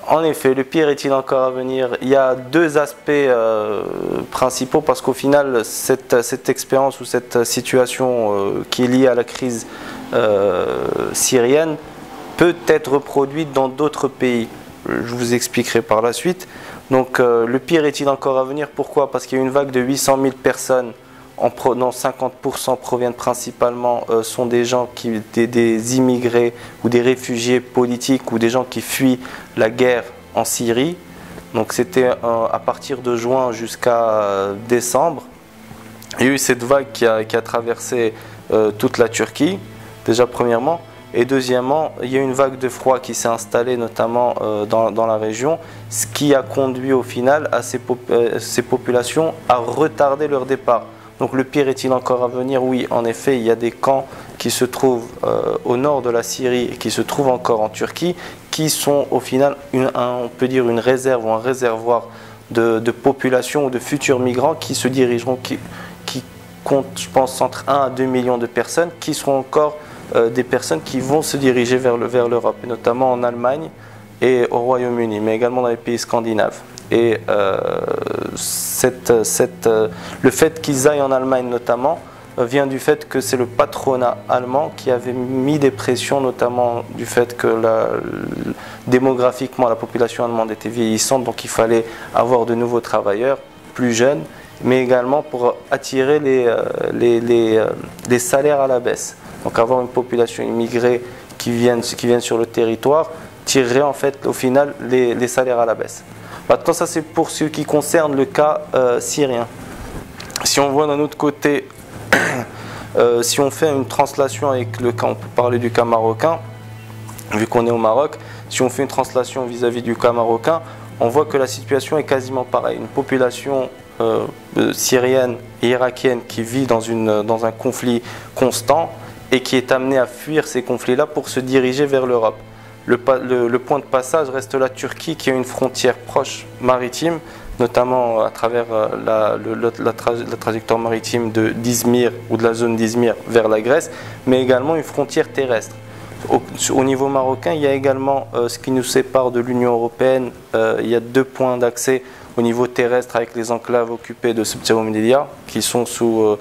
En effet, le pire est-il encore à venir? Il y a deux aspects principaux parce qu'au final, cette expérience ou cette situation qui est liée à la crise syrienne peut être reproduite dans d'autres pays. Je vous expliquerai par la suite. Donc le pire est-il encore à venir? Pourquoi? Parce qu'il y a une vague de 800 000 personnes, dont 50% proviennent principalement, sont des gens des immigrés ou des réfugiés politiques ou des gens qui fuient la guerre en Syrie. Donc c'était à partir de juin jusqu'à décembre. Il y a eu cette vague qui a traversé toute la Turquie, déjà premièrement. Et deuxièmement, il y a une vague de froid qui s'est installée notamment dans la région, ce qui a conduit au final à ces populations à retarder leur départ. Donc le pire est-il encore à venir? Oui, en effet, il y a des camps qui se trouvent au nord de la Syrie et qui se trouvent encore en Turquie, qui sont au final, on peut dire une réserve ou un réservoir de population ou de futurs migrants qui se dirigeront, qui comptent, je pense, entre 1 à 2 millions de personnes, qui seront encore des personnes qui vont se diriger vers l'Europe, et notamment en Allemagne et au Royaume-Uni, mais également dans les pays scandinaves. Et le fait qu'ils aillent en Allemagne notamment vient du fait que c'est le patronat allemand qui avait mis des pressions, notamment du fait que démographiquement la population allemande était vieillissante, donc il fallait avoir de nouveaux travailleurs plus jeunes, mais également pour attirer les salaires à la baisse. Donc avoir une population immigrée qui viennent sur le territoire tirerait en fait au final les salaires à la baisse. Maintenant ça c'est pour ce qui concerne le cas syrien. Si on voit d'un autre côté, si on fait une translation avec le cas, on peut parler du cas marocain, vu qu'on est au Maroc, si on fait une translation vis-à-vis du cas marocain, on voit que la situation est quasiment pareille. Une population syrienne et irakienne qui vit dans un conflit constant et qui est amenée à fuir ces conflits-là pour se diriger vers l'Europe. Le point de passage reste la Turquie, qui a une frontière proche maritime, notamment à travers la trajectoire maritime d'Izmir ou de la zone d'Izmir vers la Grèce, mais également une frontière terrestre. Au niveau marocain, il y a également ce qui nous sépare de l'Union européenne. Il y a deux points d'accès au niveau terrestre avec les enclaves occupées de Ceuta et Melilla, qui sont sous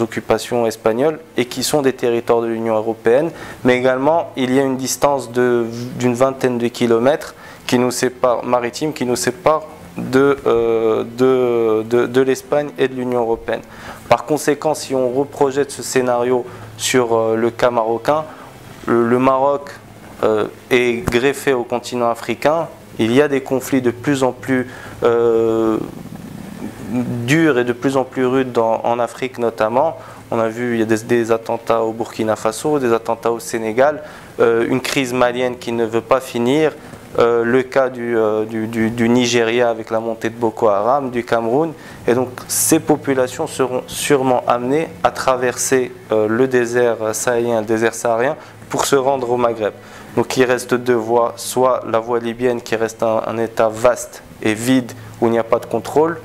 occupation espagnole et qui sont des territoires de l'Union européenne. Mais également, il y a une distance d'une vingtaine de kilomètres qui nous sépare, maritime, qui nous sépare de l'Espagne et de l'Union européenne. Par conséquent, si on reprojette ce scénario sur le cas marocain, le Maroc est greffé au continent africain. Il y a des conflits de plus en plus durs et de plus en plus rudes en Afrique notamment. On a vu, il y a des attentats au Burkina Faso, des attentats au Sénégal, une crise malienne qui ne veut pas finir, le cas du Nigeria avec la montée de Boko Haram, du Cameroun. Et donc ces populations seront sûrement amenées à traverser le désert sahélien, le désert saharien, pour se rendre au Maghreb. Donc il reste deux voies, soit la voie libyenne qui reste un État vaste et vide où il n'y a pas de contrôle,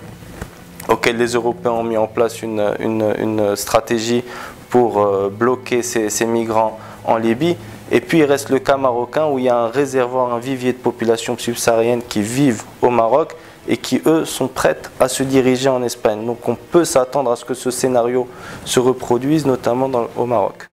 auquel les Européens ont mis en place une stratégie pour bloquer ces migrants en Libye. Et puis il reste le cas marocain où il y a un réservoir, un vivier de populations subsahariennes qui vivent au Maroc et qui, eux, sont prêtes à se diriger en Espagne. Donc on peut s'attendre à ce que ce scénario se reproduise, notamment au Maroc.